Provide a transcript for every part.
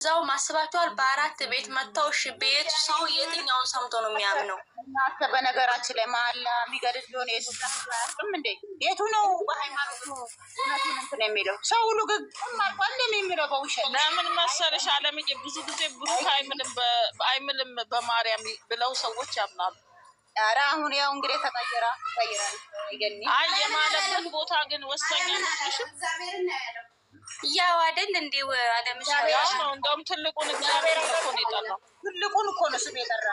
እዛው ማስባቸዋል በአራት ቤት መጥተው እሺ ቤት ሰው የትኛውን ሰምቶ ነው የሚያምነው? በነገራችን ላይ መሀላ የሚገድል ቢሆን የኢትዮጵያ ህዝብ እንዴ የቱ ነው በሃይማኖቱ እውነቱን እንትን የሚለው ሰው ሁሉ ግግም አርጓል የሚለው በውሸት ለምን መሰለሽ አለምዬ ብዙ ጊዜ ብሩክ አይምልም በማርያም ብለው ሰዎች ያምናሉ። ኧረ አሁን ያው እንግዲህ ተቀይራል። አይ የማለበት ቦታ ግን ወሳኝ ነው። ያው አይደል እንዴ አለምሽ ነው እንደውም ትልቁን እግዚአብሔር እኮ ነው የጠራው። ትልቁን እኮ ነው ስም የጠራ።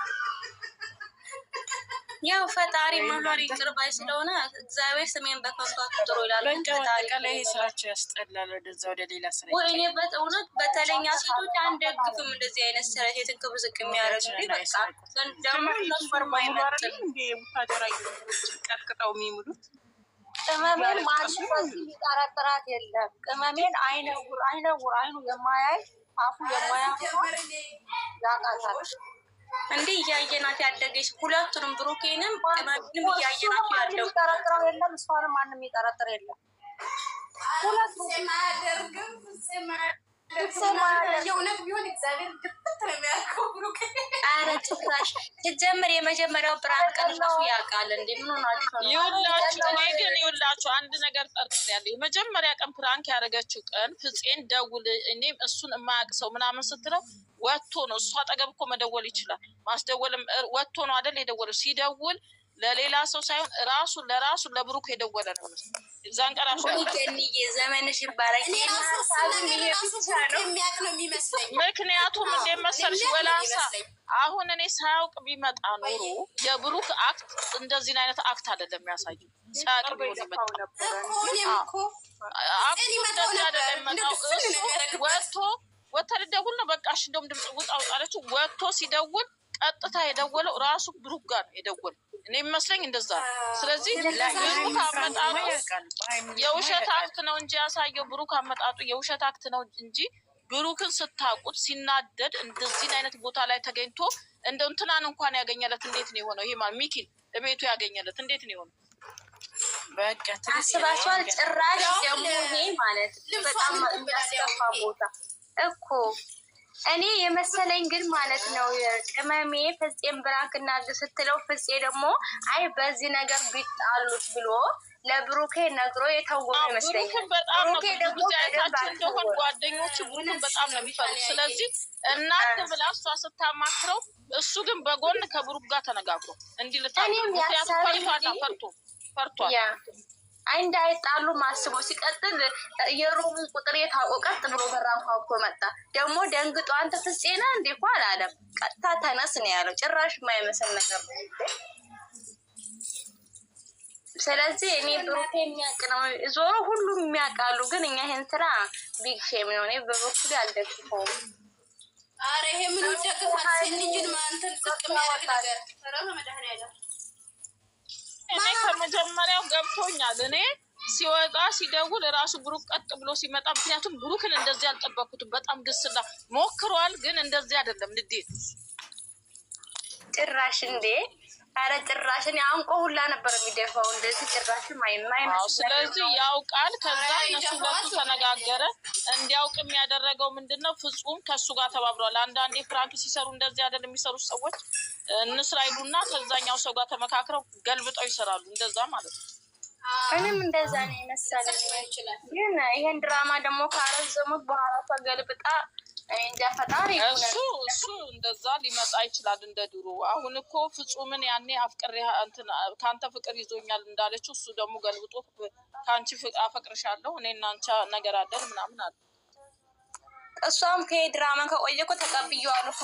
ያው ፈጣሪ መሀሪ ይቅር ባይ ስለሆነ እግዚአብሔር ስሜን በከንቱ አትጥሩ ይላል። በቃላይ ስራቸው ያስጠላል። ወደዛ ወደ ሌላ ስራ ወይኔ በእውነት በተለኛ ሴቶች አንደግፍም እንደዚህ አይነት ስራ ሴትን ክብር ዝቅ የሚያደርግ በቃ ደግሞ ነበር ማይመጥ እንዴ ሙታደራ ቀጥቅጠው የሚሙሉት ቅመሜን ማንም የሚጠረጥራት የለም። ቅመሜን አይነውር አይኑ የማያይ አፉ የማያይ ያቃታል። እንዴ እያየናት ያደገች ሁለቱንም ብሩኬንም ቅመሜንም እያየናት ያለው የሚጠረጥረው የለም። እሷንም ማንም የሚጠረጥር የለም። ሁለቱም ማያደርግም የእውነት ቢሆን እግዚአብሔር ግፍት ነው የሚያልከው ብሩኬ። ኧረ ጭራሽ ሲጀምር የመጀመሪያው ብርሃን ቀን እራሱ ያውቃል። እንዴ ምን ሆናችሁ ነው? ይኸውላችሁ እኔ ግን ይኸውላችሁ አንድ ነገር ጠርጥሬያለሁ። የመጀመሪያ ቀን ፕራንክ ያደረገችው ቀን ፍፄን ደውል እኔም እሱን የማያውቅ ሰው ምናምን ስትለው ወጥቶ ነው። እሱ አጠገብ እኮ መደወል ይችላል። ማስደወልም ወጥቶ ነው አይደል የደወለው። ሲደውል ለሌላ ሰው ሳይሆን ለራሱ ለብሩክ የደወለ ነው። እዛን ቀራሽ ገንዬ ዘመንሽ ይባረክ። ምክንያቱም እንዴት መሰልሽ ወላንሳ አሁን እኔ ሳያውቅ ቢመጣ ኖሮ የብሩክ አክት እንደዚህን አይነት አክት አይደለም የሚያሳየው። ሳያውቅ ቢሆን ይመጣ አክቱ እንደዚህ አይደለም የሚመጣው። ወጥቶ ልደውል ነው በቃ እሺ እንደውም ድምፅ ውጣ አለችው። ወጥቶ ሲደውል ቀጥታ የደወለው ራሱ ብሩክ ጋር ነው የደወለው። እኔ የሚመስለኝ እንደዛ ነው። ስለዚህ ብሩክ አመጣጡ የውሸት አክት ነው እንጂ ያሳየው ብሩክ አመጣጡ የውሸት አክት ነው እንጂ ብሩክን ስታቁት ሲናደድ እንደዚህ አይነት ቦታ ላይ ተገኝቶ እንደው እንትናን እንኳን ያገኘለት እንዴት ነው የሆነው? ይሄ ማለት ሚኪን ቤቱ ያገኘለት እንዴት ነው የሆነው? በቃ አስባችኋል? ጭራሽ ደግሞ ይሄ ማለት በጣም የሚያስከፋ ቦታ እኮ እኔ የመሰለኝ ግን ማለት ነው ቅመሜ ፍፄን ብራክ እናድርግ ስትለው ፍፄ ደግሞ አይ በዚህ ነገር ቢጣሉት ብሎ ለብሩኬ ነግሮ የተወው ይመስለኛል። ብሩኬ ደግሞ እንደሆነ ጓደኞቹ ብሩክን በጣም ነው የሚፈልጉት። ስለዚህ እናንተ ብላ እሷ ስታማክረው እሱ ግን በጎን ከብሩክ ጋር ተነጋግሮ እንዲህ ፈርቷል። አይ እንዳይጣሉ ማስቦ ሲቀጥል የሩሙን ቁጥር የታወቀ ቀጥ ብሎ በራን ኳኩቶ መጣ። ደግሞ ደንግጦ አንተ ፍፄ ነህ እንዴ እኮ አላለም። ቀጥታ ተነስ ነው ያለው። ጭራሽ የማይመስል ነገር ነው። ስለዚህ እኔ ብሩኬ የሚያውቅ ነው ዞሮ ሁሉም የሚያውቃሉ። ግን እኛ ይሄን ስራ ቢግ ሼም ነው። እኔ በበኩሌ አልደግፈውም። ኧረ ይሄ ምን ወደቀፋት ልጅን ማንተን ዝቅ የሚያደርግ ነገር ረመ መድኃኒዓለም እኔ ከመጀመሪያው ገብቶኛል። እኔ ሲወጣ ሲደውል ራሱ ብሩክ ቀጥ ብሎ ሲመጣ፣ ምክንያቱም ብሩክን እንደዚህ አልጠበኩትም። በጣም ግስላ ሞክሯል፣ ግን እንደዚህ አይደለም። ንዴት ጭራሽ እንዴ! አረ ጭራሽ እኔ አንቆ ሁላ ነበር የሚደፋው። እንደዚህ ጭራሽ ማይመስል። ስለዚህ ያውቃል። ከዛ እነሱ ሁለቱ ተነጋገረ። እንዲያውቅ የሚያደረገው ምንድነው? ፍጹም ከሱ ጋር ተባብሯል። አንዳንዴ ፍራንክ ሲሰሩ እንደዚህ አይደል የሚሰሩት ሰዎች እንስራ ይሉና ከዛኛው ሰው ጋር ተመካክረው ገልብጠው ይሰራሉ። እንደዛ ማለት ነው። እኔም እንደዛ ነው የመሰለኝ። ግን ይሄን ድራማ ደግሞ ካረዘሙት በኋላ ተገልብጣ እንጃ ፈጣሪ እሱ እንደዛ ሊመጣ ይችላል እንደ ድሮ። አሁን እኮ ፍጹምን ያኔ አፍቅሬ እንትን ካንተ ፍቅር ይዞኛል እንዳለችው እሱ ደግሞ ገልብጦ ካንቺ አፈቅርሻለሁ እኔ እና አንቺ ነገር አለን ምናምን አለ። እሷም ከድራማ ከቆየ እኮ ተቀብየዋለሁ